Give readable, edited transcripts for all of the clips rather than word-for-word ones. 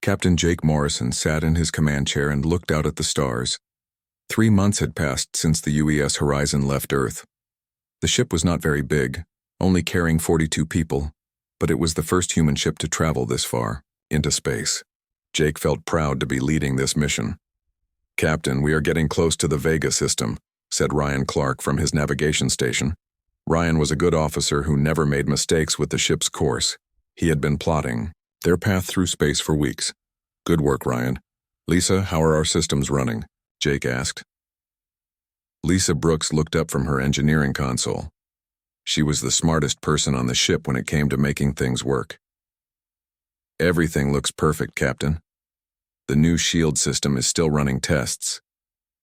Captain Jake Morrison sat in his command chair and looked out at the stars. 3 months had passed since the UES Horizon left Earth. The ship was not very big, only carrying 42 people, but it was the first human ship to travel this far, into space. Jake felt proud to be leading this mission. "Captain, we are getting close to the Vega system," said Ryan Clark from his navigation station. Ryan was a good officer who never made mistakes with the ship's course. He had been plotting their path through space for weeks. "Good work, Ryan." "Lisa, how are our systems running?" Jake asked. Lisa Brooks looked up from her engineering console. She was the smartest person on the ship when it came to making things work. "Everything looks perfect, Captain. The new shield system is still running tests,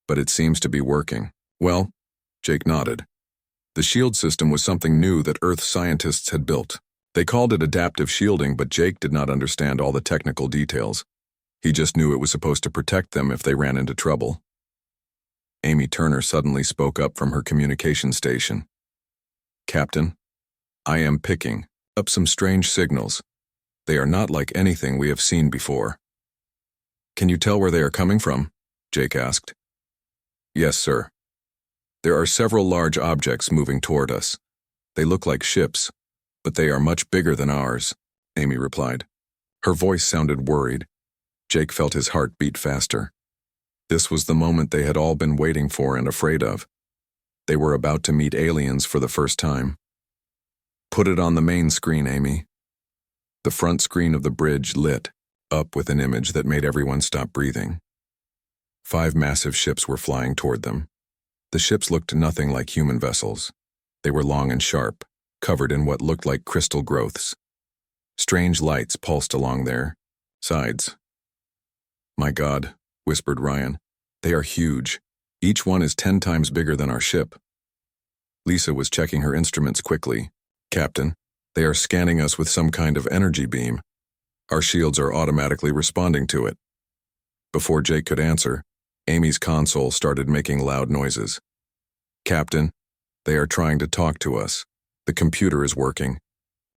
but it seems to be working." "Well," Jake nodded. The shield system was something new that Earth scientists had built. They called it adaptive shielding, but Jake did not understand all the technical details. He just knew it was supposed to protect them if they ran into trouble. Amy Turner suddenly spoke up from her communication station. "Captain, I am picking up some strange signals. They are not like anything we have seen before." "Can you tell where they are coming from?" Jake asked. "Yes, sir. There are several large objects moving toward us. They look like ships, but they are much bigger than ours," Amy replied. Her voice sounded worried. Jake felt his heart beat faster. This was the moment they had all been waiting for and afraid of. They were about to meet aliens for the first time. "Put it on the main screen, Amy." The front screen of the bridge lit up with an image that made everyone stop breathing. 5 massive ships were flying toward them. The ships looked nothing like human vessels. They were long and sharp, covered in what looked like crystal growths. Strange lights pulsed along their sides. "My God," whispered Ryan. "They are huge. Each one is 10 times bigger than our ship." Lisa was checking her instruments quickly. "Captain, they are scanning us with some kind of energy beam. Our shields are automatically responding to it." Before Jake could answer, Amy's console started making loud noises. "Captain, they are trying to talk to us. The computer is working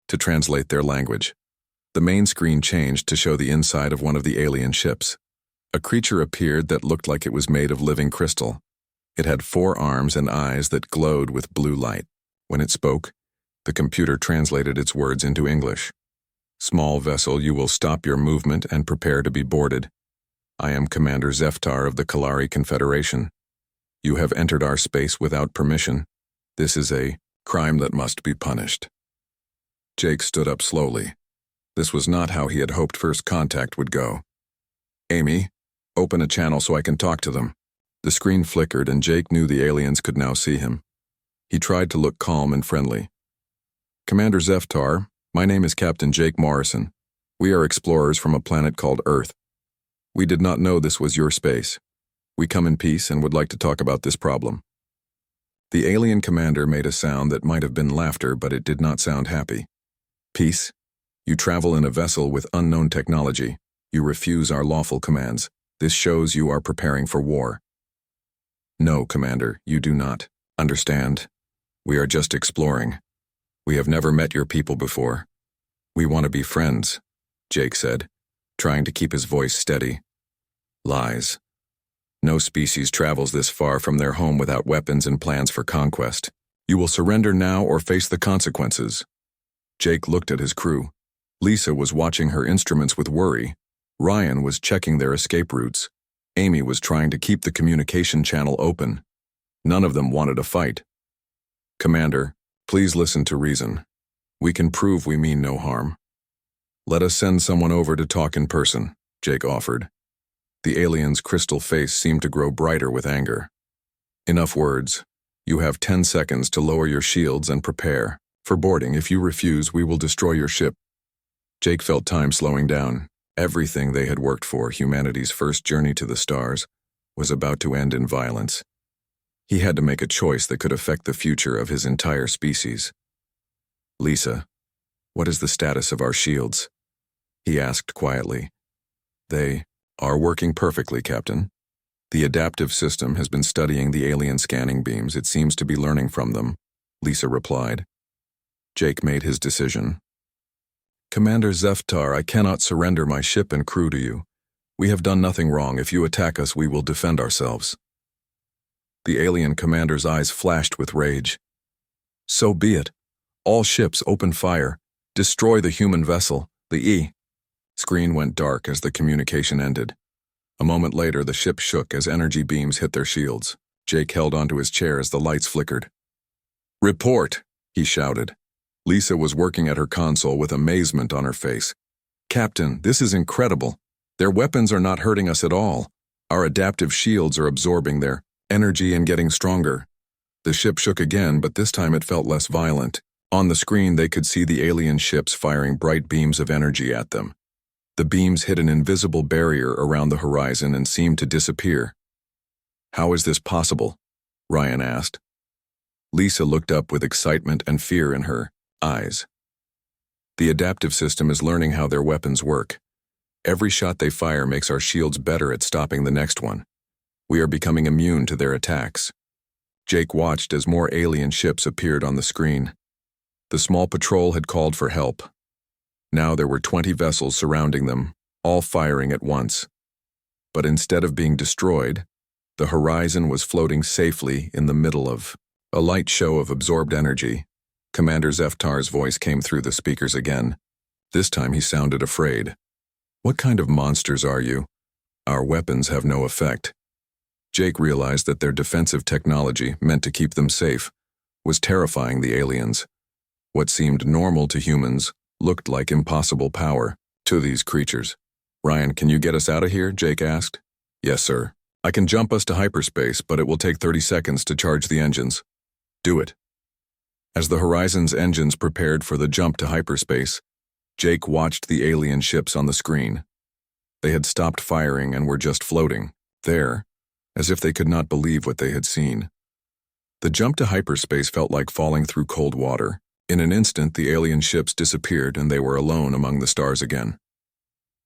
to translate their language." The main screen changed to show the inside of one of the alien ships. A creature appeared that looked like it was made of living crystal. It had 4 arms and eyes that glowed with blue light. When it spoke, the computer translated its words into English. "Small vessel, you will stop your movement and prepare to be boarded. I am Commander Zeftar of the Kalari Confederation. You have entered our space without permission. This is a crime that must be punished." Jake stood up slowly. This was not how he had hoped first contact would go. "Amy, open a channel so I can talk to them." The screen flickered and Jake knew the aliens could now see him. He tried to look calm and friendly. "Commander Zeftar, my name is Captain Jake Morrison. We are explorers from a planet called Earth. We did not know this was your space. We come in peace and would like to talk about this problem." The alien commander made a sound that might have been laughter, but it did not sound happy. "Peace? You travel in a vessel with unknown technology. You refuse our lawful commands. This shows you are preparing for war." "No, Commander, you do not understand. We are just exploring. We have never met your people before. We want to be friends," Jake said, trying to keep his voice steady. "Lies. No species travels this far from their home without weapons and plans for conquest. You will surrender now or face the consequences." Jake looked at his crew. Lisa was watching her instruments with worry. Ryan was checking their escape routes. Amy was trying to keep the communication channel open. None of them wanted a fight. "Commander, please listen to reason. We can prove we mean no harm. Let us send someone over to talk in person," Jake offered. The alien's crystal face seemed to grow brighter with anger. "Enough words. You have 10 seconds to lower your shields and prepare for boarding. If you refuse, we will destroy your ship." Jake felt time slowing down. Everything they had worked for, humanity's first journey to the stars, was about to end in violence. He had to make a choice that could affect the future of his entire species. "Lisa, what is the status of our shields?" he asked quietly. "They are working perfectly, Captain. The adaptive system has been studying the alien scanning beams. It seems to be learning from them," Lisa replied. Jake made his decision. Commander Zeftar, I cannot surrender my ship and crew to you. We have done nothing wrong. If you attack us, we will defend ourselves. The alien commander's eyes flashed with rage. So be it. All ships open fire. Destroy the human vessel, the E. Screen went dark as the communication ended. A moment later, the ship shook as energy beams hit their shields. Jake held onto his chair as the lights flickered. Report, he shouted. Lisa was working at her console with amazement on her face. Captain, this is incredible. Their weapons are not hurting us at all. Our adaptive shields are absorbing their energy and getting stronger. The ship shook again, but this time it felt less violent. On the screen, they could see the alien ships firing bright beams of energy at them. The beams hit an invisible barrier around the horizon and seemed to disappear. How is this possible? Ryan asked. Lisa looked up with excitement and fear in her eyes. The adaptive system is learning how their weapons work. Every shot they fire makes our shields better at stopping the next one. We are becoming immune to their attacks. Jake watched as more alien ships appeared on the screen. The small patrol had called for help. Now there were 20 vessels surrounding them, all firing at once. But instead of being destroyed, the horizon was floating safely in the middle of a light show of absorbed energy. Commander Zeftar's voice came through the speakers again. This time he sounded afraid. What kind of monsters are you? Our weapons have no effect. Jake realized that their defensive technology, meant to keep them safe, was terrifying the aliens. What seemed normal to humans looked like impossible power to these creatures. Ryan, can you get us out of here? Jake asked. Yes, sir. I can jump us to hyperspace, but it will take 30 seconds to charge the engines. Do it. As the Horizon's engines prepared for the jump to hyperspace, Jake watched the alien ships on the screen. They had stopped firing and were just floating, there, as if they could not believe what they had seen. The jump to hyperspace felt like falling through cold water. In an instant, the alien ships disappeared and they were alone among the stars again.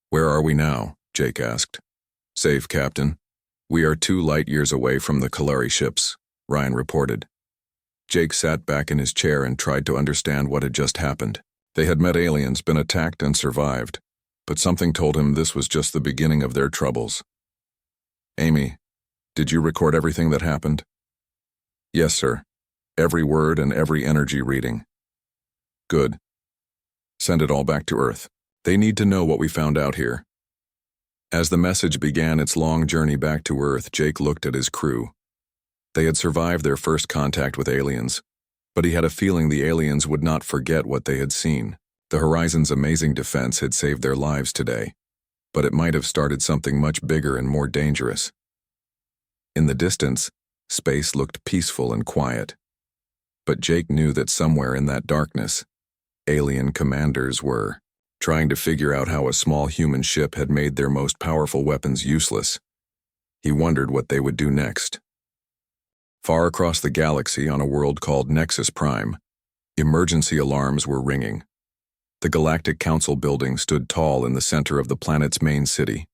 Where are we now? Jake asked. Safe, Captain. We are 2 light years away from the Kalari ships, Ryan reported. Jake sat back in his chair and tried to understand what had just happened. They had met aliens, been attacked, and survived, but something told him this was just the beginning of their troubles. Amy, did you record everything that happened? Yes, sir. Every word and every energy reading. Good. Send it all back to Earth. They need to know what we found out here. As the message began its long journey back to Earth, Jake looked at his crew. They had survived their first contact with aliens, but he had a feeling the aliens would not forget what they had seen. The Horizon's amazing defense had saved their lives today, but it might have started something much bigger and more dangerous. In the distance, space looked peaceful and quiet, but Jake knew that somewhere in that darkness, alien commanders were trying to figure out how a small human ship had made their most powerful weapons useless. He wondered what they would do next. Far across the galaxy on a world called Nexus Prime, emergency alarms were ringing. The Galactic Council building stood tall in the center of the planet's main city.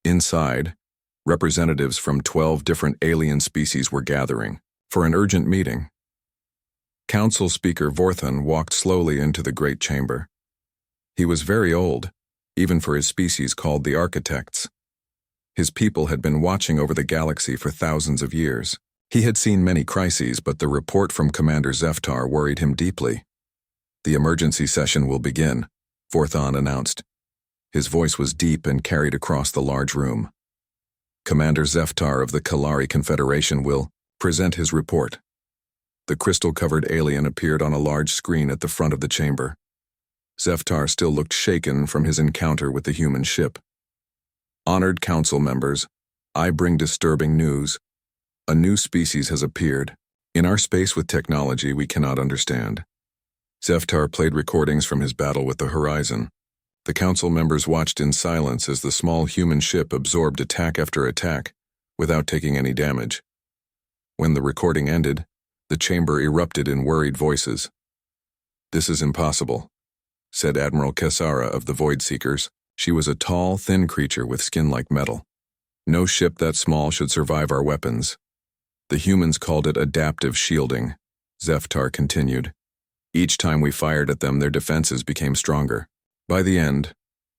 Inside, representatives from 12 different alien species were gathering for an urgent meeting. Council Speaker Vorthan walked slowly into the great chamber. He was very old, even for his species called the Architects. His people had been watching over the galaxy for thousands of years. He had seen many crises, but the report from Commander Zeftar worried him deeply. The emergency session will begin, Vorthan announced. His voice was deep and carried across the large room. Commander Zeftar of the Kalari Confederation will present his report. The crystal-covered alien appeared on a large screen at the front of the chamber. Zeftar still looked shaken from his encounter with the human ship. Honored council members, I bring disturbing news. A new species has appeared. In our space with technology we cannot understand. Zeftar played recordings from his battle with the Horizon. The council members watched in silence as the small human ship absorbed attack after attack, without taking any damage. When the recording ended, the chamber erupted in worried voices. This is impossible, said Admiral Kessara of the Void Seekers. She was a tall, thin creature with skin like metal. No ship that small should survive our weapons. The humans called it adaptive shielding, Zeftar continued. Each time we fired at them, their defenses became stronger. By the end,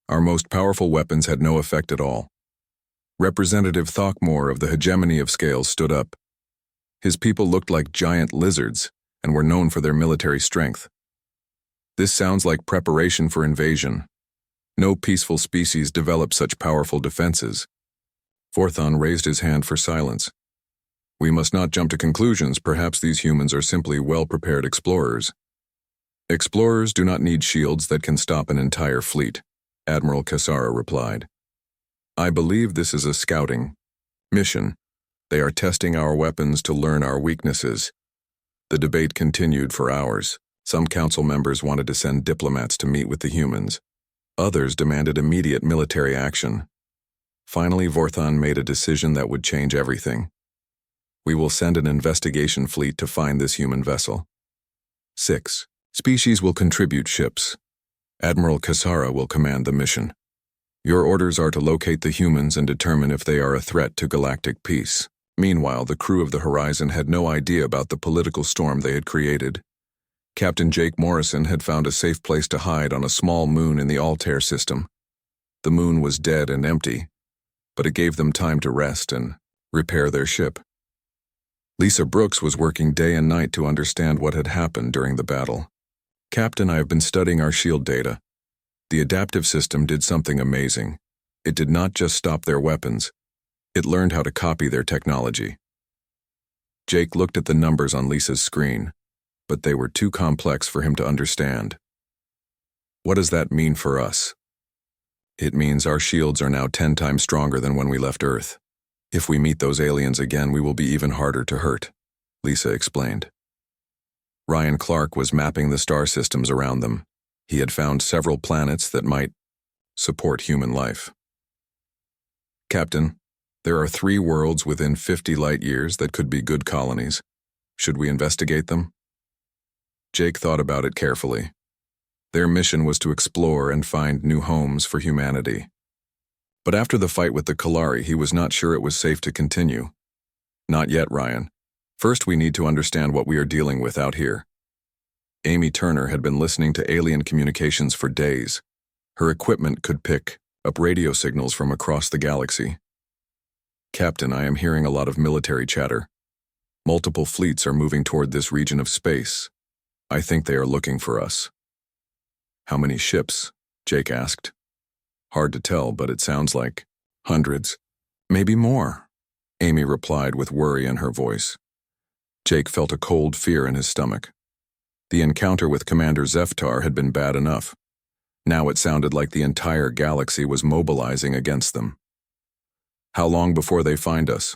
our most powerful weapons had no effect at all. Representative Throckmore of the hegemony of scales stood up. His people looked like giant lizards and were known for their military strength. This sounds like preparation for invasion. No peaceful species develop such powerful defenses. Vorthon raised his hand for silence. We must not jump to conclusions. Perhaps these humans are simply well-prepared explorers. Explorers do not need shields that can stop an entire fleet, Admiral Cassara replied. I believe this is a scouting mission. They are testing our weapons to learn our weaknesses. The debate continued for hours. Some council members wanted to send diplomats to meet with the humans. Others demanded immediate military action. Finally, Vorthon made a decision that would change everything. We will send an investigation fleet to find this human vessel. 6. Species will contribute ships. Admiral Cassara will command the mission. Your orders are to locate the humans and determine if they are a threat to galactic peace. Meanwhile, the crew of the Horizon had no idea about the political storm they had created. Captain Jake Morrison had found a safe place to hide on a small moon in the Altair system. The moon was dead and empty, but it gave them time to rest and repair their ship. Lisa Brooks was working day and night to understand what had happened during the battle. Captain, I have been studying our shield data. The adaptive system did something amazing. It did not just stop their weapons. It learned how to copy their technology. Jake looked at the numbers on Lisa's screen, but they were too complex for him to understand. What does that mean for us? It means our shields are now 10 times stronger than when we left Earth. If we meet those aliens again, we will be even harder to hurt, Lisa explained. Ryan Clark was mapping the star systems around them. He had found several planets that might support human life. Captain, there are 3 worlds within 50 light-years that could be good colonies. Should we investigate them? Jake thought about it carefully. Their mission was to explore and find new homes for humanity. But after the fight with the Kalari, he was not sure it was safe to continue. Not yet, Ryan. First, we need to understand what we are dealing with out here. Amy Turner had been listening to alien communications for days. Her equipment could pick up radio signals from across the galaxy. Captain, I am hearing a lot of military chatter. Multiple fleets are moving toward this region of space. I think they are looking for us. How many ships? Jake asked. Hard to tell, but it sounds like hundreds, maybe more, Amy replied with worry in her voice. Jake felt a cold fear in his stomach. The encounter with Commander Zeftar had been bad enough. Now it sounded like the entire galaxy was mobilizing against them. How long before they find us?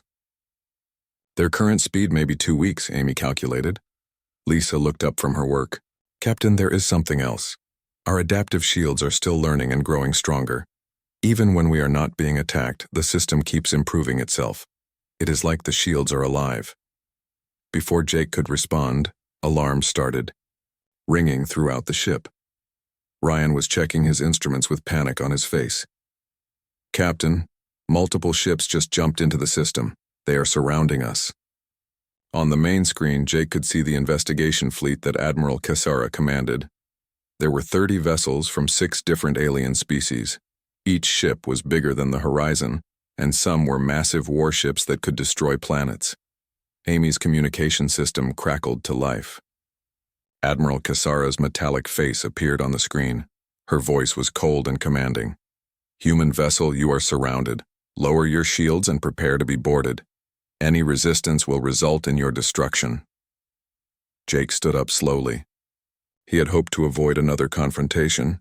Their current speed may be 2 weeks, Amy calculated. Lisa looked up from her work. Captain, there is something else. Our adaptive shields are still learning and growing stronger. Even when we are not being attacked, the system keeps improving itself. It is like the shields are alive. Before Jake could respond, alarms started, ringing throughout the ship. Ryan was checking his instruments with panic on his face. Captain, multiple ships just jumped into the system. They are surrounding us. On the main screen, Jake could see the investigation fleet that Admiral Cassara commanded. There were 30 vessels from 6 different alien species. Each ship was bigger than the Horizon, and some were massive warships that could destroy planets. Amy's communication system crackled to life. Admiral Cassara's metallic face appeared on the screen. Her voice was cold and commanding. Human vessel, you are surrounded. Lower your shields and prepare to be boarded. Any resistance will result in your destruction. Jake stood up slowly. He had hoped to avoid another confrontation,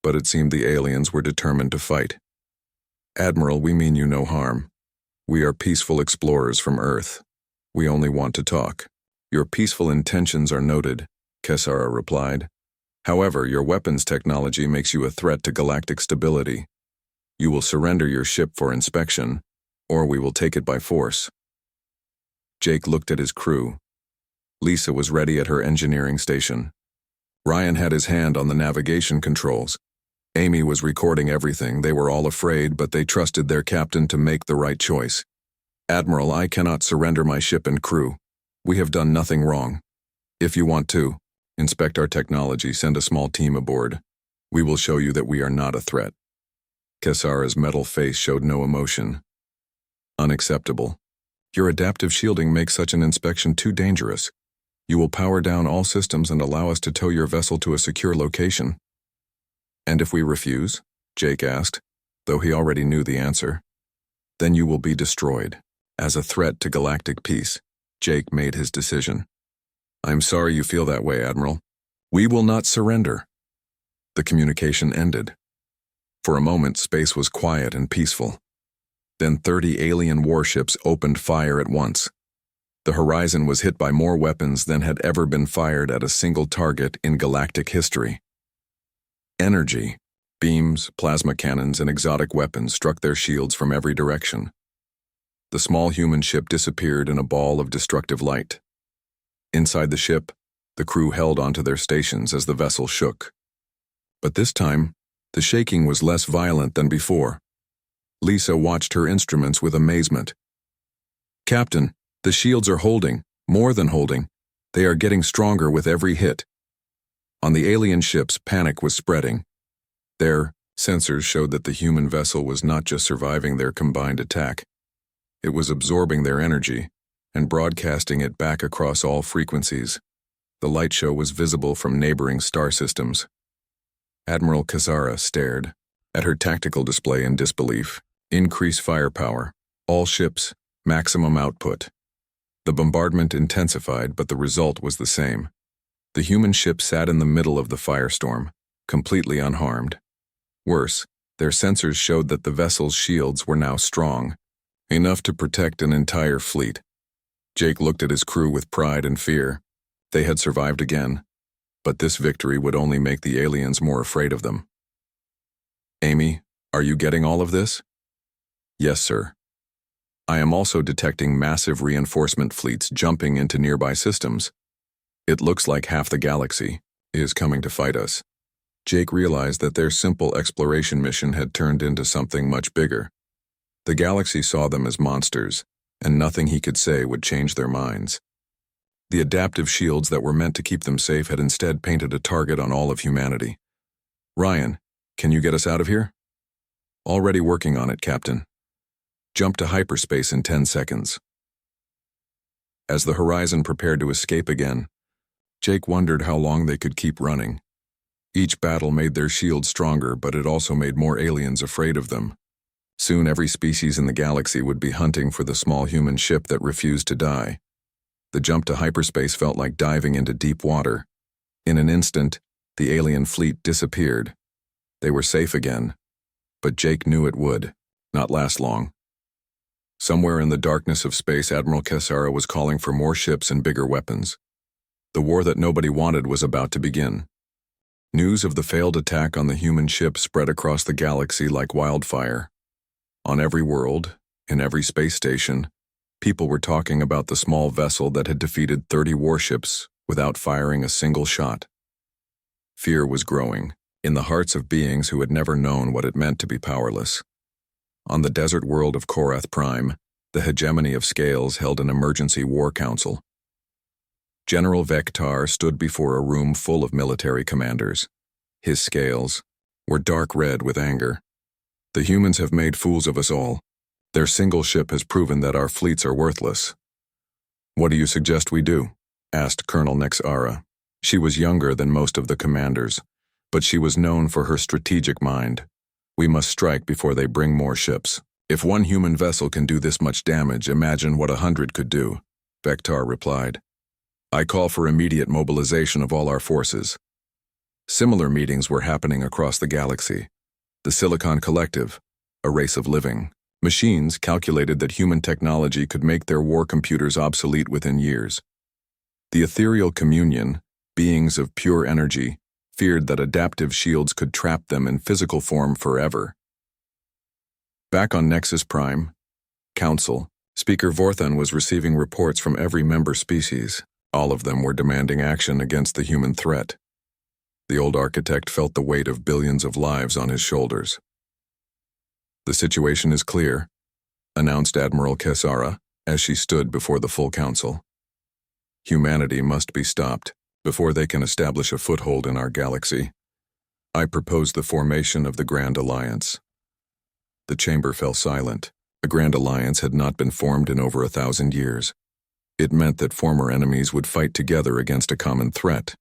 but it seemed the aliens were determined to fight. Admiral, we mean you no harm. We are peaceful explorers from Earth. We only want to talk. Your peaceful intentions are noted, Cassara replied. However, your weapons technology makes you a threat to galactic stability. You will surrender your ship for inspection, or we will take it by force. Jake looked at his crew. Lisa was ready at her engineering station. Ryan had his hand on the navigation controls. Amy was recording everything. They were all afraid, but they trusted their captain to make the right choice. Admiral, I cannot surrender my ship and crew. We have done nothing wrong. If you want to, inspect our technology, send a small team aboard. We will show you that we are not a threat. Kesara's metal face showed no emotion. Unacceptable. Your adaptive shielding makes such an inspection too dangerous. You will power down all systems and allow us to tow your vessel to a secure location. And if we refuse? Jake asked, though he already knew the answer. Then you will be destroyed. As a threat to galactic peace, Jake made his decision. I'm sorry you feel that way, Admiral. We will not surrender. The communication ended. For a moment, space was quiet and peaceful. Then 30 alien warships opened fire at once. The horizon was hit by more weapons than had ever been fired at a single target in galactic history. Energy, beams, plasma cannons, and exotic weapons struck their shields from every direction. The small human ship disappeared in a ball of destructive light. Inside the ship, the crew held onto their stations as the vessel shook. But this time, the shaking was less violent than before. Lisa watched her instruments with amazement. Captain, the shields are holding, more than holding. They are getting stronger with every hit. On the alien ships, panic was spreading. Their sensors showed that the human vessel was not just surviving their combined attack. It was absorbing their energy and broadcasting it back across all frequencies. The light show was visible from neighboring star systems. Admiral Kesara stared at her tactical display in disbelief. Increase firepower. All ships, maximum output. The bombardment intensified, but the result was the same. The human ship sat in the middle of the firestorm, completely unharmed. Worse, their sensors showed that the vessel's shields were now strong, enough to protect an entire fleet. Jake looked at his crew with pride and fear. They had survived again, but this victory would only make the aliens more afraid of them. Amy, are you getting all of this? Yes, sir. I am also detecting massive reinforcement fleets jumping into nearby systems. It looks like half the galaxy is coming to fight us. Jake realized that their simple exploration mission had turned into something much bigger. The galaxy saw them as monsters, and nothing he could say would change their minds. The adaptive shields that were meant to keep them safe had instead painted a target on all of humanity. Ryan, can you get us out of here? Already working on it, Captain. Jump to hyperspace in 10 seconds. As the horizon prepared to escape again, Jake wondered how long they could keep running. Each battle made their shields stronger, but it also made more aliens afraid of them. Soon every species in the galaxy would be hunting for the small human ship that refused to die. The jump to hyperspace felt like diving into deep water. In an instant, the alien fleet disappeared. They were safe again, but Jake knew it would not last long. Somewhere in the darkness of space, Admiral Kesara was calling for more ships and bigger weapons. The war that nobody wanted was about to begin. News of the failed attack on the human ship spread across the galaxy like wildfire. On every world, in every space station, people were talking about the small vessel that had defeated 30 warships without firing a single shot. Fear was growing in the hearts of beings who had never known what it meant to be powerless. On the desert world of Korath Prime, the hegemony of Scales held an emergency war council. General Vectar stood before a room full of military commanders. His scales were dark red with anger. The humans have made fools of us all. Their single ship has proven that our fleets are worthless. What do you suggest we do? Asked Colonel Nexara. She was younger than most of the commanders, but she was known for her strategic mind. We must strike before they bring more ships. If one human vessel can do this much damage, imagine what 100 could do, Vectar replied. I call for immediate mobilization of all our forces. Similar meetings were happening across the galaxy. The Silicon Collective, a race of living machines, calculated that human technology could make their war computers obsolete within years. The Ethereal Communion, beings of pure energy, feared that adaptive shields could trap them in physical form forever. Back on Nexus Prime, Council, Speaker Vorthan was receiving reports from every member species. All of them were demanding action against the human threat. The old architect felt the weight of billions of lives on his shoulders. The situation is clear, announced Admiral Kesara as she stood before the full council. Humanity must be stopped before they can establish a foothold in our galaxy. I propose the formation of the Grand Alliance. The chamber fell silent. A Grand Alliance had not been formed in over 1,000 years. It meant that former enemies would fight together against a common threat.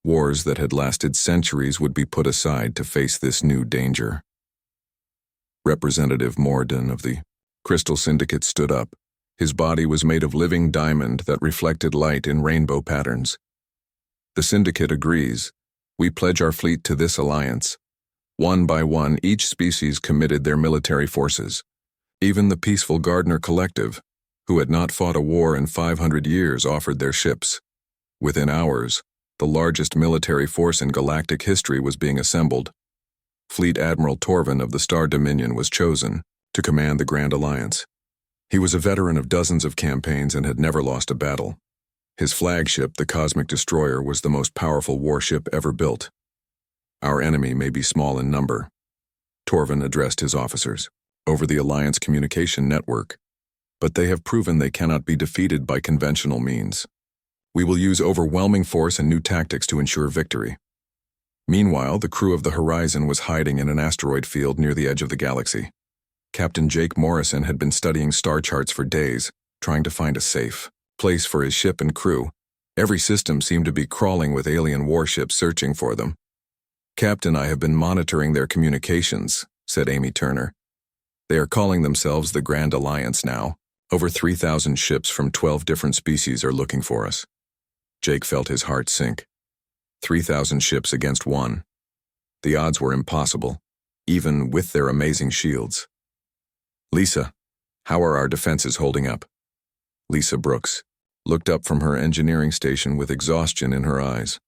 Wars that had lasted centuries would be put aside to face this new danger. Representative Morden of the Crystal Syndicate stood up. His body was made of living diamond that reflected light in rainbow patterns. The Syndicate agrees. We pledge our fleet to this alliance. One by one, each species committed their military forces. Even the peaceful Gardner Collective, who had not fought a war in 500 years, offered their ships. Within hours, the largest military force in galactic history was being assembled. Fleet Admiral Torvin of the Star Dominion was chosen to command the Grand Alliance. He was a veteran of dozens of campaigns and had never lost a battle. His flagship, the Cosmic Destroyer, was the most powerful warship ever built. Our enemy may be small in number. Torvin addressed his officers over the Alliance communication network, but they have proven they cannot be defeated by conventional means. We will use overwhelming force and new tactics to ensure victory. Meanwhile, the crew of the Horizon was hiding in an asteroid field near the edge of the galaxy. Captain Jake Morrison had been studying star charts for days, trying to find a safe place for his ship and crew. Every system seemed to be crawling with alien warships searching for them. Captain, I have been monitoring their communications, said Amy Turner. They are calling themselves the Grand Alliance now. Over 3,000 ships from 12 different species are looking for us. Jake felt his heart sink. 3,000 ships against one. The odds were impossible, even with their amazing shields. Lisa, how are our defenses holding up? Lisa Brooks looked up from her engineering station with exhaustion in her eyes.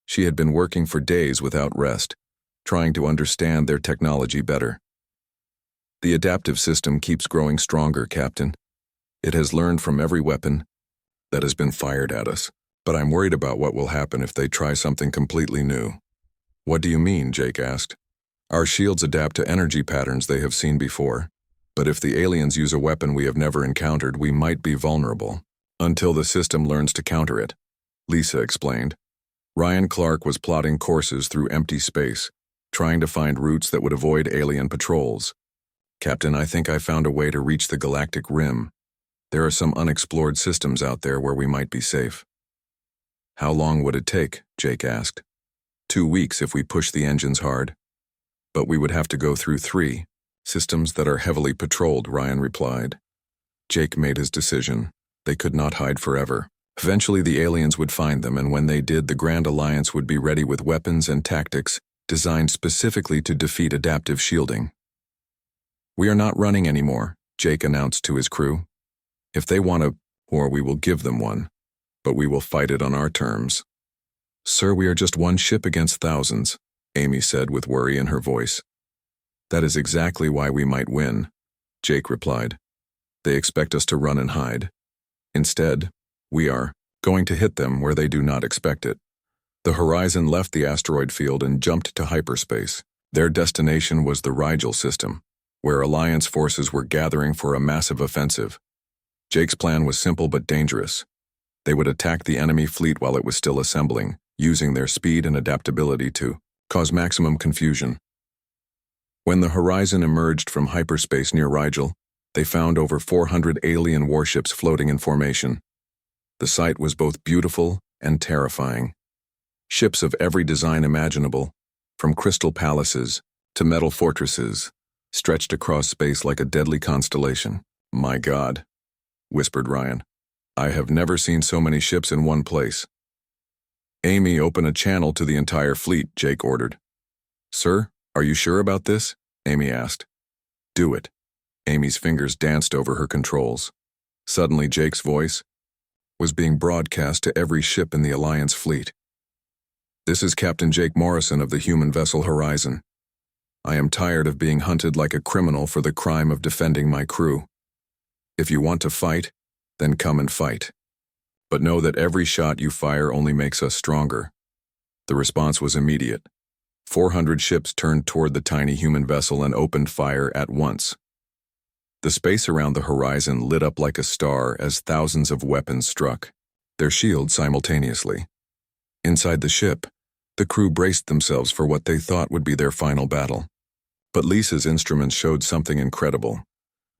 She had been working for days without rest, trying to understand their technology better. The adaptive system keeps growing stronger, Captain. It has learned from every weapon that has been fired at us, but I'm worried about what will happen if they try something completely new. What do you mean? Jake asked. Our shields adapt to energy patterns they have seen before, but if the aliens use a weapon we have never encountered, we might be vulnerable until the system learns to counter it, Lisa explained. Ryan Clark was plotting courses through empty space, trying to find routes that would avoid alien patrols. Captain, I think I found a way to reach the galactic rim. There are some unexplored systems out there where we might be safe. How long would it take? Jake asked. 2 weeks if we push the engines hard. But we would have to go through 3 systems that are heavily patrolled, Ryan replied. Jake made his decision. They could not hide forever. Eventually the aliens would find them, and when they did, the Grand Alliance would be ready with weapons and tactics designed specifically to defeat adaptive shielding. We are not running anymore, Jake announced to his crew. If they want a war, we will give them one, but we will fight it on our terms. Sir, we are just one ship against thousands, Amy said with worry in her voice. That is exactly why we might win, Jake replied. They expect us to run and hide. Instead, we are going to hit them where they do not expect it. The Horizon left the asteroid field and jumped to hyperspace. Their destination was the Rigel system, where Alliance forces were gathering for a massive offensive. Jake's plan was simple but dangerous. They would attack the enemy fleet while it was still assembling, using their speed and adaptability to cause maximum confusion. When the Horizon emerged from hyperspace near Rigel, they found over 400 alien warships floating in formation. The sight was both beautiful and terrifying. Ships of every design imaginable, from crystal palaces to metal fortresses, stretched across space like a deadly constellation. My God, whispered Ryan. I have never seen so many ships in one place. Amy, open a channel to the entire fleet, Jake ordered. Sir, are you sure about this? Amy asked. Do it. Amy's fingers danced over her controls. Suddenly, Jake's voice was being broadcast to every ship in the Alliance fleet. This is Captain Jake Morrison of the human vessel Horizon. I am tired of being hunted like a criminal for the crime of defending my crew. If you want to fight, then come and fight. But know that every shot you fire only makes us stronger. The response was immediate. 400 ships turned toward the tiny human vessel and opened fire at once. The space around the Horizon lit up like a star as thousands of weapons struck, their shields simultaneously. Inside the ship, The crew braced themselves for what they thought would be their final battle. But Lisa's instruments showed something incredible.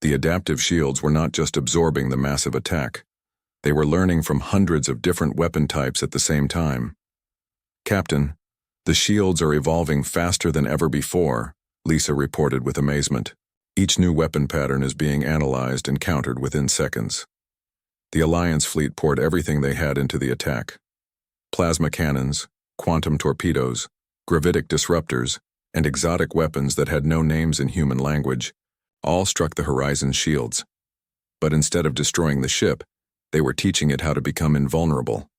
The adaptive shields were not just absorbing the massive attack. They were learning from hundreds of different weapon types at the same time. "Captain, the shields are evolving faster than ever before," Lisa reported with amazement. "Each new weapon pattern is being analyzed and countered within seconds." The Alliance fleet poured everything they had into the attack. Plasma cannons, quantum torpedoes, gravitic disruptors, and exotic weapons that had no names in human language, all struck the Horizon's shields. But instead of destroying the ship, they were teaching it how to become invulnerable.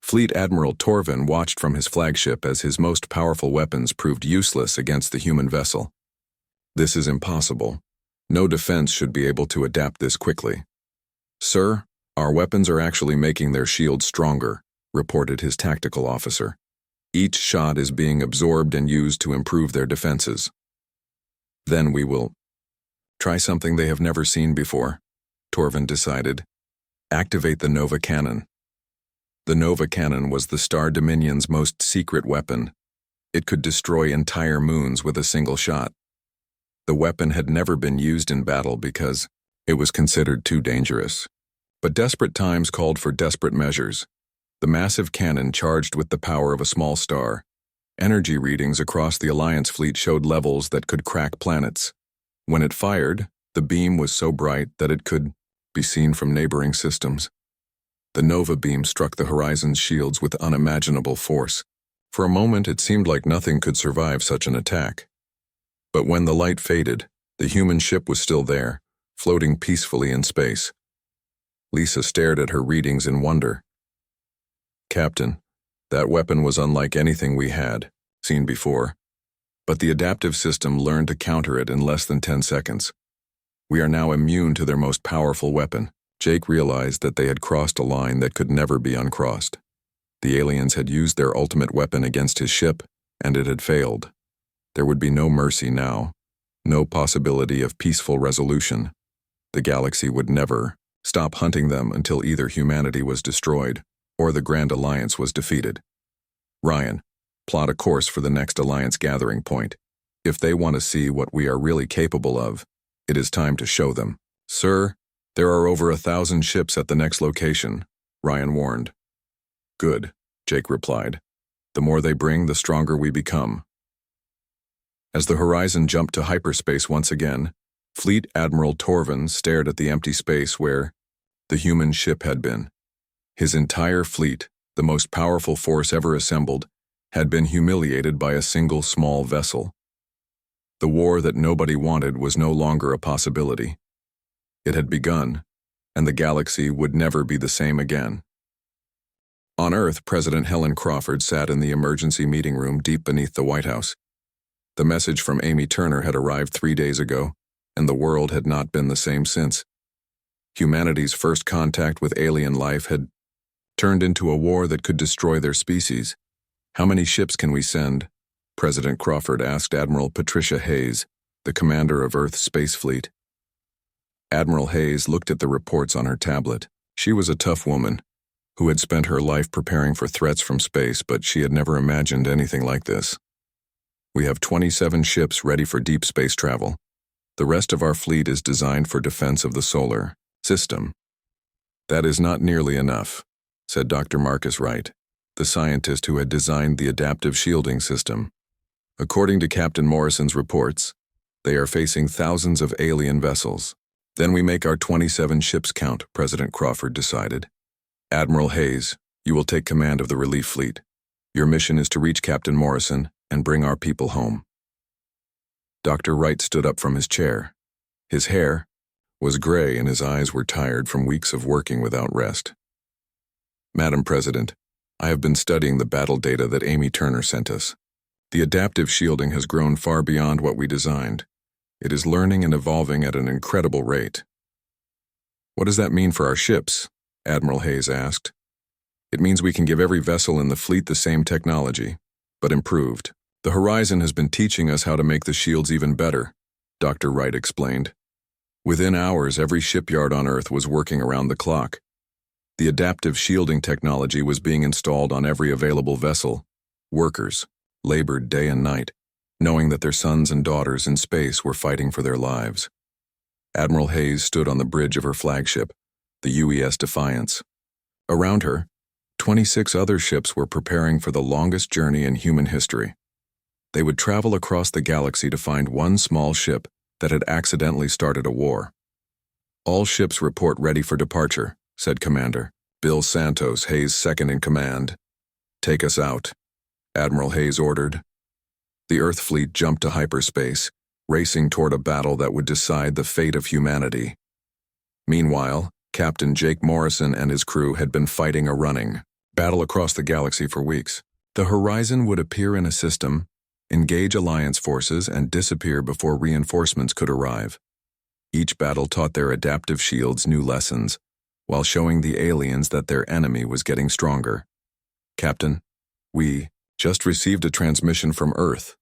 Fleet Admiral Torvin watched from his flagship as his most powerful weapons proved useless against the human vessel. "This is impossible. No defense should be able to adapt this quickly." "Sir, our weapons are actually making their shields stronger," reported his tactical officer. "Each shot is being absorbed and used to improve their defenses. Then we will try something they have never seen before," Torvin decided. "Activate the Nova Cannon." The Nova Cannon was the Star Dominion's most secret weapon. It could destroy entire moons with a single shot. The weapon had never been used in battle because it was considered too dangerous. But desperate times called for desperate measures. The massive cannon charged with the power of a small star. Energy readings across the Alliance fleet showed levels that could crack planets. When it fired, the beam was so bright that it could be seen from neighboring systems. The Nova beam struck the Horizon's shields with unimaginable force. For a moment, it seemed like nothing could survive such an attack. But when the light faded, the human ship was still there, floating peacefully in space. Lisa stared at her readings in wonder. "Captain, that weapon was unlike anything we had seen before, but the adaptive system learned to counter it in less than 10 seconds. We are now immune to their most powerful weapon." Jake realized that they had crossed a line that could never be uncrossed. The aliens had used their ultimate weapon against his ship, and it had failed. There would be no mercy now, no possibility of peaceful resolution. The galaxy would never stop hunting them until either humanity was destroyed or the Grand Alliance was defeated. "Ryan, plot a course for the next Alliance gathering point. If they want to see what we are really capable of, it is time to show them." "Sir, there are over 1,000 ships at the next location," Ryan warned. "Good," Jake replied. "The more they bring, the stronger we become." As the Horizon jumped to hyperspace once again, Fleet Admiral Torvin stared at the empty space where the human ship had been. His entire fleet, the most powerful force ever assembled, had been humiliated by a single small vessel. The war that nobody wanted was no longer a possibility. It had begun, and the galaxy would never be the same again. On Earth, President Helen Crawford sat in the emergency meeting room deep beneath the White House. The message from Amy Turner had arrived 3 days ago, and the world had not been the same since. Humanity's first contact with alien life had turned into a war that could destroy their species. "How many ships can we send?" President Crawford asked Admiral Patricia Hayes, the commander of Earth's space fleet. Admiral Hayes looked at the reports on her tablet. She was a tough woman who had spent her life preparing for threats from space, but she had never imagined anything like this. "We have 27 ships ready for deep space travel. The rest of our fleet is designed for defense of the solar system." "That is not nearly enough," said Dr. Marcus Wright, the scientist who had designed the adaptive shielding system. "According to Captain Morrison's reports, they are facing thousands of alien vessels." "Then we make our 27 ships count," President Crawford decided. "Admiral Hayes, you will take command of the relief fleet. Your mission is to reach Captain Morrison and bring our people home." Dr. Wright stood up from his chair. His hair was gray and his eyes were tired from weeks of working without rest. "Madam President, I have been studying the battle data that Amy Turner sent us. The adaptive shielding has grown far beyond what we designed. It is learning and evolving at an incredible rate." "What does that mean for our ships?" Admiral Hayes asked. "It means we can give every vessel in the fleet the same technology, but improved. The Horizon has been teaching us how to make the shields even better," Dr. Wright explained. Within hours, every shipyard on Earth was working around the clock. The adaptive shielding technology was being installed on every available vessel. Workers labored day and night, knowing that their sons and daughters in space were fighting for their lives. Admiral Hayes stood on the bridge of her flagship, the UES Defiance. Around her, 26 other ships were preparing for the longest journey in human history. They would travel across the galaxy to find one small ship that had accidentally started a war. "All ships report ready for departure," said Commander Bill Santos, Hayes' second-in-command. "Take us out," Admiral Hayes ordered. The Earth fleet jumped to hyperspace, racing toward a battle that would decide the fate of humanity. Meanwhile, Captain Jake Morrison and his crew had been fighting a running battle across the galaxy for weeks. The Horizon would appear in a system, engage Alliance forces, and disappear before reinforcements could arrive. Each battle taught their adaptive shields new lessons, while showing the aliens that their enemy was getting stronger. "Captain, we just received a transmission from Earth,"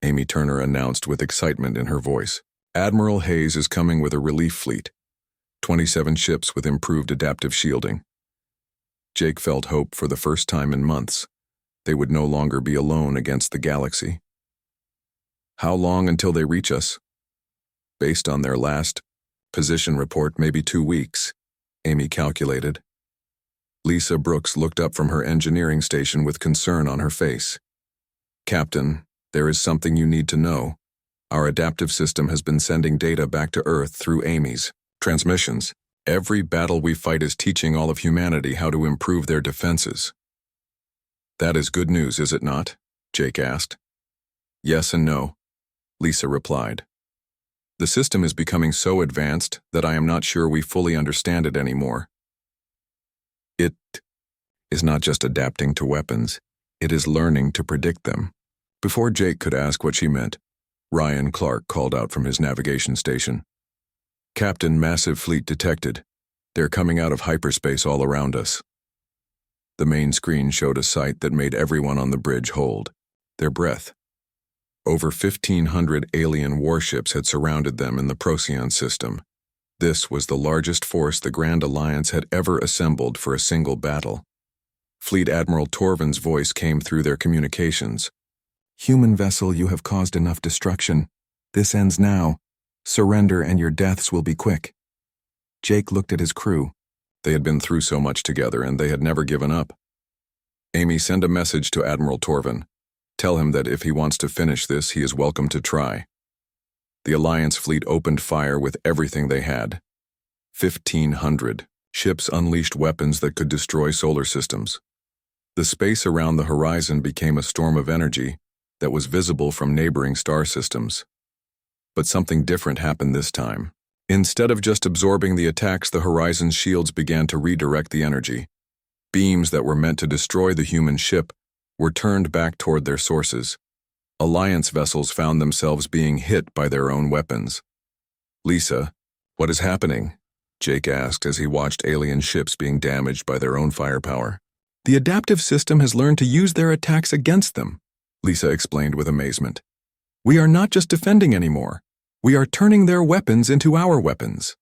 Amy Turner announced with excitement in her voice. "Admiral Hayes is coming with a relief fleet, 27 ships with improved adaptive shielding." Jake felt hope for the first time in months. They would no longer be alone against the galaxy. "How long until they reach us?" "Based on their last position report, maybe 2 weeks," Amy calculated. Lisa Brooks looked up from her engineering station with concern on her face. "Captain, there is something you need to know. Our adaptive system has been sending data back to Earth through Amy's transmissions. Every battle we fight is teaching all of humanity how to improve their defenses." "That is good news, is it not?" Jake asked. "Yes and no," Lisa replied. "The system is becoming so advanced that I am not sure we fully understand it anymore. It is not just adapting to weapons, it is learning to predict them." Before Jake could ask what she meant, Ryan Clark called out from his navigation station. "Captain, massive fleet detected. They're coming out of hyperspace all around us." The main screen showed a sight that made everyone on the bridge hold their breath. Over 1,500 alien warships had surrounded them in the Procyon system. This was the largest force the Grand Alliance had ever assembled for a single battle. Fleet Admiral Torvin's voice came through their communications. "Human vessel, you have caused enough destruction. This ends now. Surrender and your deaths will be quick." Jake looked at his crew. They had been through so much together and they had never given up. "Amy, send a message to Admiral Torvin. Tell him that if he wants to finish this, he is welcome to try." The Alliance fleet opened fire with everything they had. 1,500 ships unleashed weapons that could destroy solar systems. The space around the horizon became a storm of energy that was visible from neighboring star systems. But something different happened this time. Instead of just absorbing the attacks, the horizon's shields began to redirect the energy. Beams that were meant to destroy the human ship were turned back toward their sources. Alliance vessels found themselves being hit by their own weapons. "Lisa, what is happening?" Jake asked as he watched alien ships being damaged by their own firepower. "The adaptive system has learned to use their attacks against them," Lisa explained with amazement. "We are not just defending anymore. We are turning their weapons into our weapons."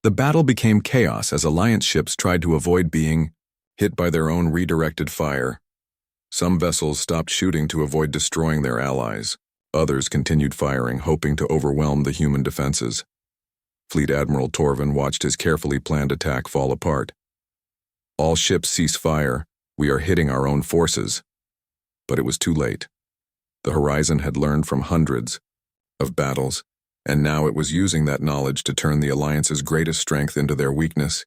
The battle became chaos as Alliance ships tried to avoid being hit by their own redirected fire. Some vessels stopped shooting to avoid destroying their allies. Others continued firing, hoping to overwhelm the human defenses. Fleet Admiral Torvin watched his carefully planned attack fall apart. "All ships cease fire. We are hitting our own forces." But it was too late. The Horizon had learned from hundreds of battles, and now it was using that knowledge to turn the Alliance's greatest strength into their weakness.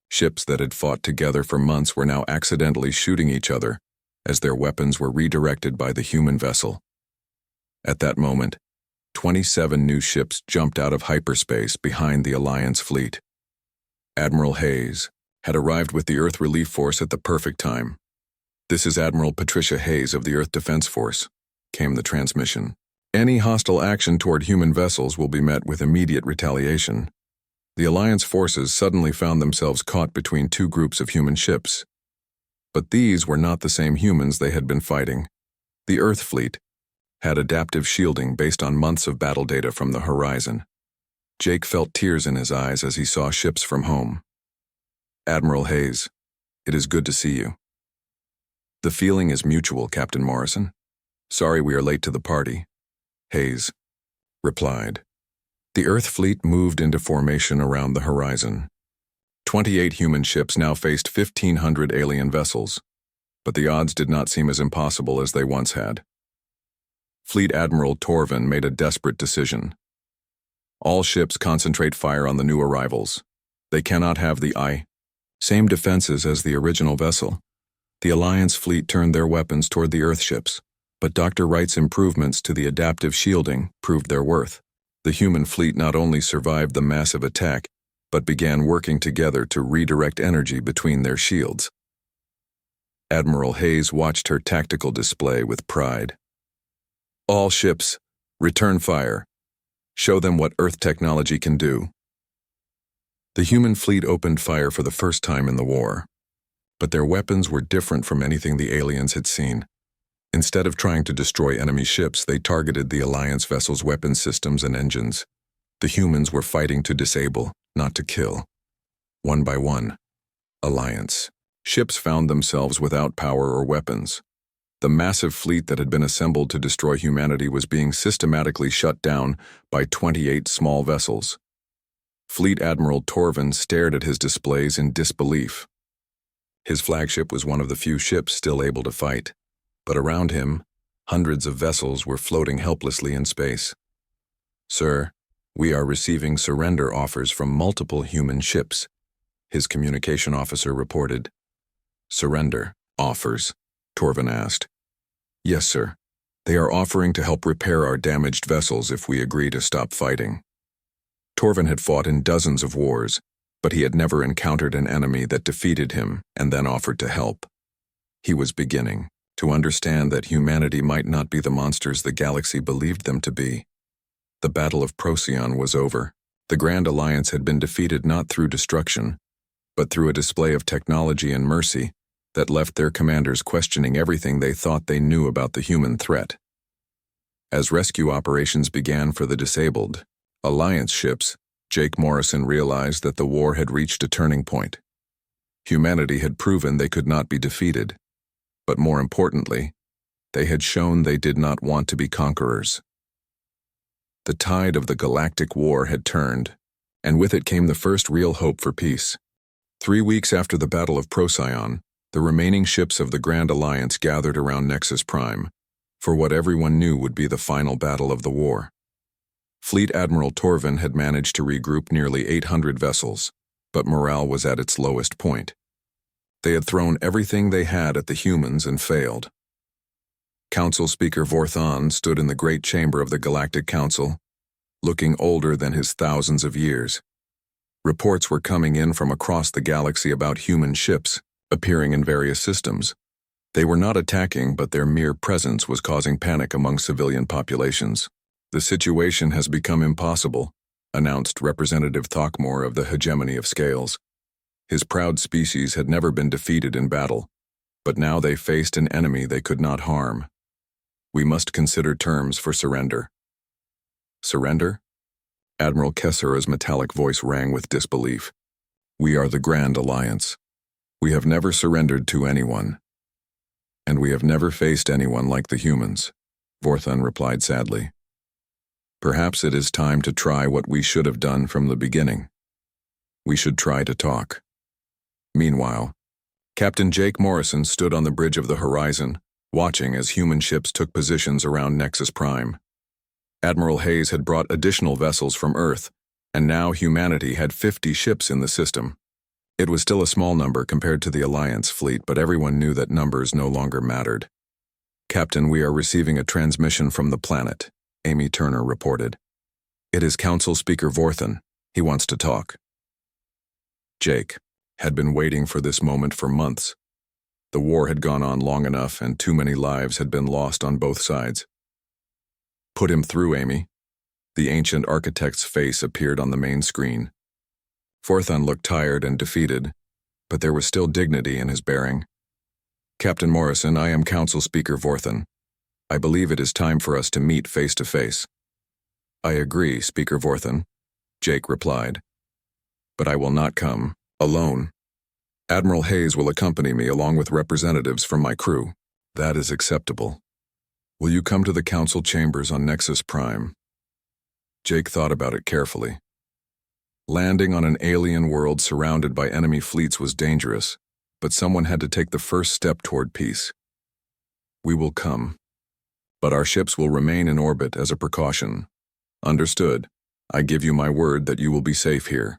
Ships that had fought together for months were now accidentally shooting each other as their weapons were redirected by the human vessel. At that moment, 27 new ships jumped out of hyperspace behind the Alliance fleet. Admiral Hayes had arrived with the Earth Relief Force at the perfect time. "This is Admiral Patricia Hayes of the Earth Defense Force," came the transmission. "Any hostile action toward human vessels will be met with immediate retaliation." The Alliance forces suddenly found themselves caught between two groups of human ships. But these were not the same humans they had been fighting. The Earth fleet had adaptive shielding based on months of battle data from the Horizon. Jake felt tears in his eyes as he saw ships from home. "Admiral Hayes, it is good to see you." The feeling is mutual, Captain Morrison. Sorry we are late to the party, Hayes replied. The Earth fleet moved into formation around the horizon. 28 human ships now faced 1,500 alien vessels, but the odds did not seem as impossible as they once had. Fleet Admiral Torvin made a desperate decision. All ships concentrate fire on the new arrivals. They cannot have the same defenses as the original vessel. The Alliance fleet turned their weapons toward the Earth ships, but Dr. Wright's improvements to the adaptive shielding proved their worth. The human fleet not only survived the massive attack, but began working together to redirect energy between their shields. Admiral Hayes watched her tactical display with pride. All ships, return fire. Show them what Earth technology can do. The human fleet opened fire for the first time in the war, but their weapons were different from anything the aliens had seen. Instead of trying to destroy enemy ships, they targeted the Alliance vessels' weapon systems and engines. The humans were fighting to disable, not to kill. One by one, Alliance ships found themselves without power or weapons. The massive fleet that had been assembled to destroy humanity was being systematically shut down by 28 small vessels. Fleet Admiral Torvin stared at his displays in disbelief. His flagship was one of the few ships still able to fight, but around him, hundreds of vessels were floating helplessly in space. Sir, we are receiving surrender offers from multiple human ships, his communication officer reported. Surrender offers? Torvin asked. Yes, sir. They are offering to help repair our damaged vessels if we agree to stop fighting. Torvin had fought in dozens of wars, but he had never encountered an enemy that defeated him and then offered to help. He was beginning to understand that humanity might not be the monsters the galaxy believed them to be. The Battle of Procyon was over. The Grand Alliance had been defeated not through destruction, but through a display of technology and mercy that left their commanders questioning everything they thought they knew about the human threat. As rescue operations began for the disabled Alliance ships, Jake Morrison realized that the war had reached a turning point. Humanity had proven they could not be defeated, but more importantly, they had shown they did not want to be conquerors. The tide of the Galactic War had turned, and with it came the first real hope for peace. 3 weeks after the Battle of Procyon, the remaining ships of the Grand Alliance gathered around Nexus Prime for what everyone knew would be the final battle of the war. Fleet Admiral Torvin had managed to regroup nearly 800 vessels, but morale was at its lowest point. They had thrown everything they had at the humans and failed. Council Speaker Vorthon stood in the great chamber of the Galactic Council, looking older than his thousands of years. Reports were coming in from across the galaxy about human ships appearing in various systems. They were not attacking, but their mere presence was causing panic among civilian populations. The situation has become impossible, announced Representative Throckmore of the Hegemony of Scales. His proud species had never been defeated in battle, but now they faced an enemy they could not harm. We must consider terms for surrender. Surrender? Admiral Kessera's metallic voice rang with disbelief. We are the Grand Alliance. We have never surrendered to anyone. And we have never faced anyone like the humans, Vorthon replied sadly. Perhaps it is time to try what we should have done from the beginning. We should try to talk. Meanwhile, Captain Jake Morrison stood on the bridge of the horizon, watching as human ships took positions around Nexus Prime. Admiral Hayes had brought additional vessels from Earth, and now humanity had 50 ships in the system. It was still a small number compared to the Alliance fleet, but everyone knew that numbers no longer mattered. Captain, we are receiving a transmission from the planet, Amy Turner reported. It is Council Speaker Vorthon. He wants to talk. Jake had been waiting for this moment for months. The war had gone on long enough, and too many lives had been lost on both sides. Put him through, Amy. The ancient architect's face appeared on the main screen. Vorthon looked tired and defeated, but there was still dignity in his bearing. Captain Morrison, I am Council Speaker Vorthon. I believe it is time for us to meet face to face. I agree, Speaker Vorthon, Jake replied. But I will not come alone. Admiral Hayes will accompany me along with representatives from my crew. That is acceptable. Will you come to the council chambers on Nexus Prime? Jake thought about it carefully. Landing on an alien world surrounded by enemy fleets was dangerous, but someone had to take the first step toward peace. We will come, but our ships will remain in orbit as a precaution. Understood. I give you my word that you will be safe here.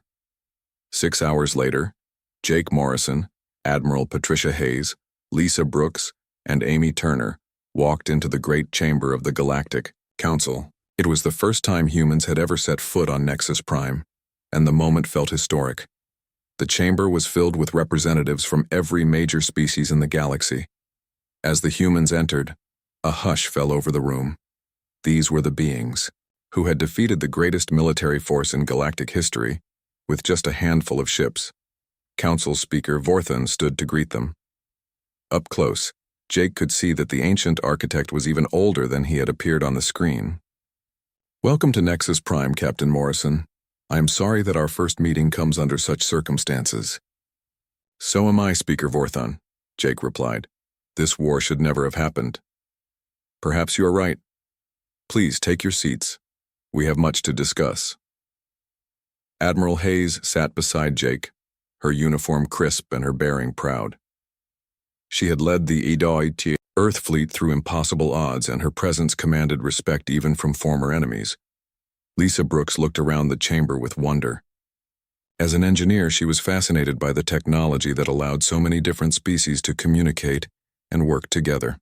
6 hours later, Jake Morrison, Admiral Patricia Hayes, Lisa Brooks, and Amy Turner walked into the great chamber of the Galactic Council. It was the first time humans had ever set foot on Nexus Prime, and the moment felt historic. The chamber was filled with representatives from every major species in the galaxy. As the humans entered, a hush fell over the room. These were the beings who had defeated the greatest military force in galactic history with just a handful of ships. Council Speaker Vorthon stood to greet them. Up close, Jake could see that the ancient architect was even older than he had appeared on the screen. Welcome to Nexus Prime, Captain Morrison. I am sorry that our first meeting comes under such circumstances. So am I, Speaker Vorthon, Jake replied. This war should never have happened. Perhaps you are right. Please take your seats. We have much to discuss. Admiral Hayes sat beside Jake, her uniform crisp and her bearing proud. She had led the HFY Earth fleet through impossible odds, and her presence commanded respect even from former enemies. Lisa Brooks looked around the chamber with wonder. As an engineer, she was fascinated by the technology that allowed so many different species to communicate and work together.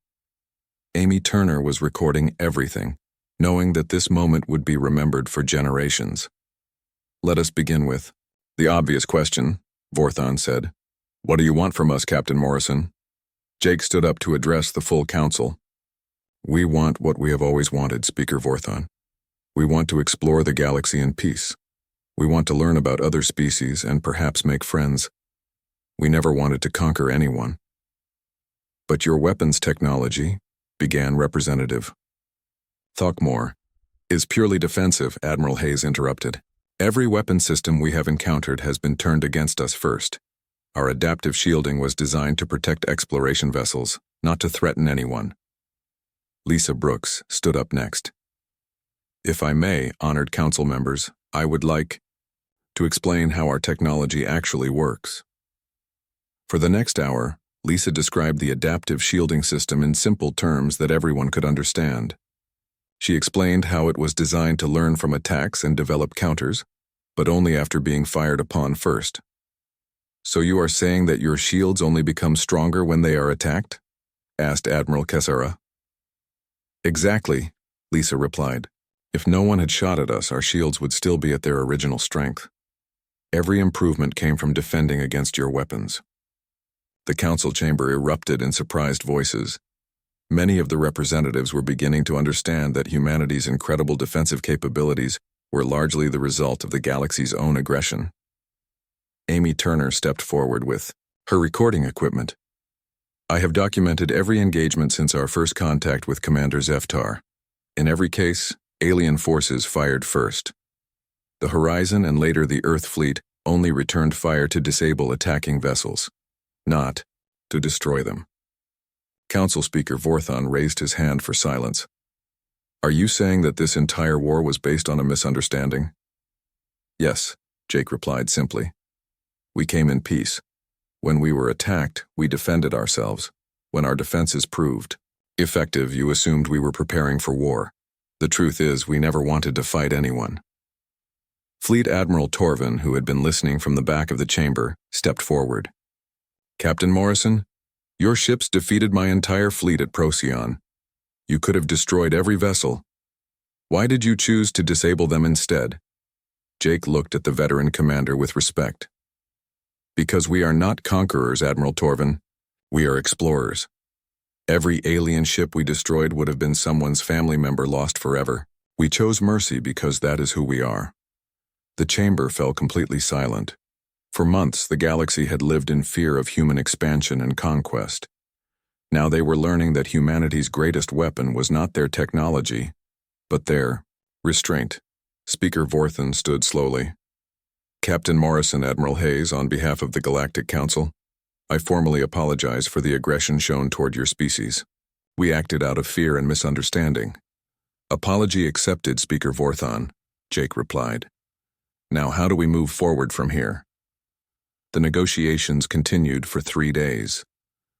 Amy Turner was recording everything, knowing that this moment would be remembered for generations. Let us begin with the obvious question, Vorthon said. What do you want from us, Captain Morrison? Jake stood up to address the full council. We want what we have always wanted, Speaker Vorthon. We want to explore the galaxy in peace. We want to learn about other species and perhaps make friends. We never wanted to conquer anyone. But your weapons technology, began Representative Throckmore, is purely defensive, Admiral Hayes interrupted. Every weapon system we have encountered has been turned against us first. Our adaptive shielding was designed to protect exploration vessels, not to threaten anyone. Lisa Brooks stood up next. If I may, honored council members, I would like to explain how our technology actually works. For the next hour, Lisa described the adaptive shielding system in simple terms that everyone could understand. She explained how it was designed to learn from attacks and develop counters, but only after being fired upon first. So you are saying that your shields only become stronger when they are attacked? Asked Admiral Kessara. Exactly, Lisa replied. If no one had shot at us, our shields would still be at their original strength. Every improvement came from defending against your weapons. The council chamber erupted in surprised voices. Many of the representatives were beginning to understand that humanity's incredible defensive capabilities were largely the result of the galaxy's own aggression. Amy Turner stepped forward with her recording equipment. I have documented every engagement since our first contact with Commander Zeftar. In every case, alien forces fired first. The Horizon and later the Earth fleet only returned fire to disable attacking vessels, not to destroy them. Council Speaker Vorthon raised his hand for silence. Are you saying that this entire war was based on a misunderstanding? Yes, Jake replied simply. We came in peace. When we were attacked, we defended ourselves. When our defenses proved effective, you assumed we were preparing for war. The truth is, we never wanted to fight anyone. Fleet Admiral Torvin, who had been listening from the back of the chamber, stepped forward. Captain Morrison, your ships defeated my entire fleet at Procyon. You could have destroyed every vessel. Why did you choose to disable them instead? Jake looked at the veteran commander with respect. Because we are not conquerors, Admiral Torvin. We are explorers. Every alien ship we destroyed would have been someone's family member lost forever. We chose mercy because that is who we are. The chamber fell completely silent. For months, the galaxy had lived in fear of human expansion and conquest. Now they were learning that humanity's greatest weapon was not their technology, but their restraint. Speaker Vorthon stood slowly. Captain Morrison, Admiral Hayes, on behalf of the Galactic Council, I formally apologize for the aggression shown toward your species. We acted out of fear and misunderstanding. Apology accepted, Speaker Vorthon, Jake replied. Now how do we move forward from here? The negotiations continued for 3 days.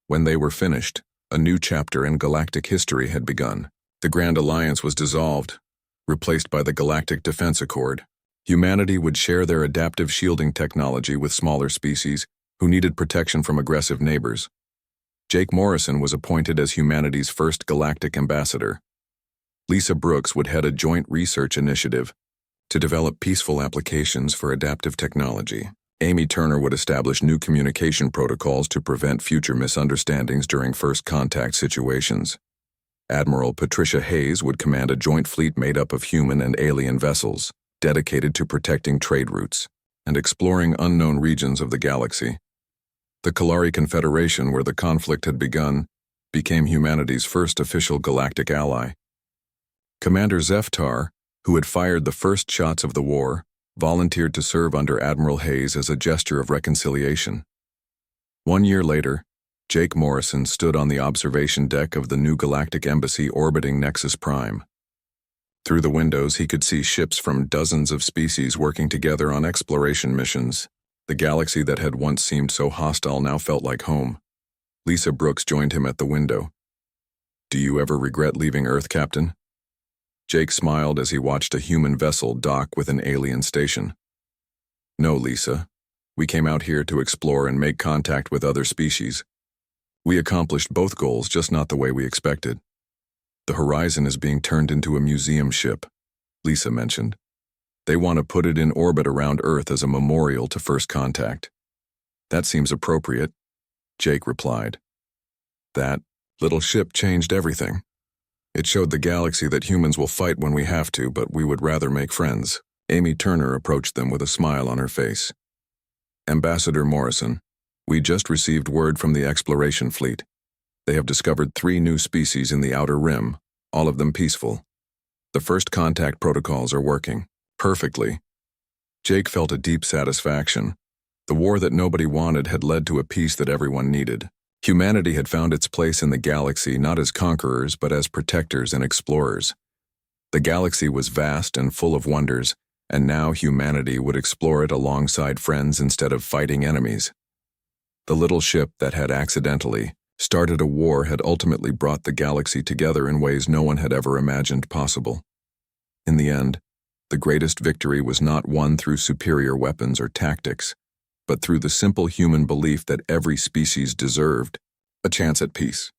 When they were finished, a new chapter in galactic history had begun. The Grand Alliance was dissolved, replaced by the Galactic Defense Accord. Humanity would share their adaptive shielding technology with smaller species who needed protection from aggressive neighbors. Jake Morrison was appointed as humanity's first galactic ambassador. Lisa Brooks would head a joint research initiative to develop peaceful applications for adaptive technology. Amy Turner would establish new communication protocols to prevent future misunderstandings during first contact situations. Admiral Patricia Hayes would command a joint fleet made up of human and alien vessels, dedicated to protecting trade routes and exploring unknown regions of the galaxy. The Kalari Confederation, where the conflict had begun, became humanity's first official galactic ally. Commander Zeftar, who had fired the first shots of the war, volunteered to serve under Admiral Hayes as a gesture of reconciliation. 1 year later, Jake Morrison stood on the observation deck of the new galactic embassy orbiting Nexus Prime. Through the windows, he could see ships from dozens of species working together on exploration missions. The galaxy that had once seemed so hostile now felt like home. Lisa Brooks joined him at the window. "Do you ever regret leaving Earth, Captain?" Jake smiled as he watched a human vessel dock with an alien station. "No, Lisa. We came out here to explore and make contact with other species. We accomplished both goals, just not the way we expected. The Horizon is being turned into a museum ship," Lisa mentioned. "They want to put it in orbit around Earth as a memorial to first contact." "That seems appropriate," Jake replied. "That little ship changed everything. It showed the galaxy that humans will fight when we have to, but we would rather make friends." Amy Turner approached them with a smile on her face. "Ambassador Morrison, we just received word from the exploration fleet. They have discovered 3 new species in the Outer Rim, all of them peaceful. The first contact protocols are working perfectly." Jake felt a deep satisfaction. The war that nobody wanted had led to a peace that everyone needed. Humanity had found its place in the galaxy not as conquerors but as protectors and explorers. The galaxy was vast and full of wonders, and now humanity would explore it alongside friends instead of fighting enemies. The little ship that had accidentally started a war had ultimately brought the galaxy together in ways no one had ever imagined possible. In the end, the greatest victory was not won through superior weapons or tactics, but through the simple human belief that every species deserved a chance at peace.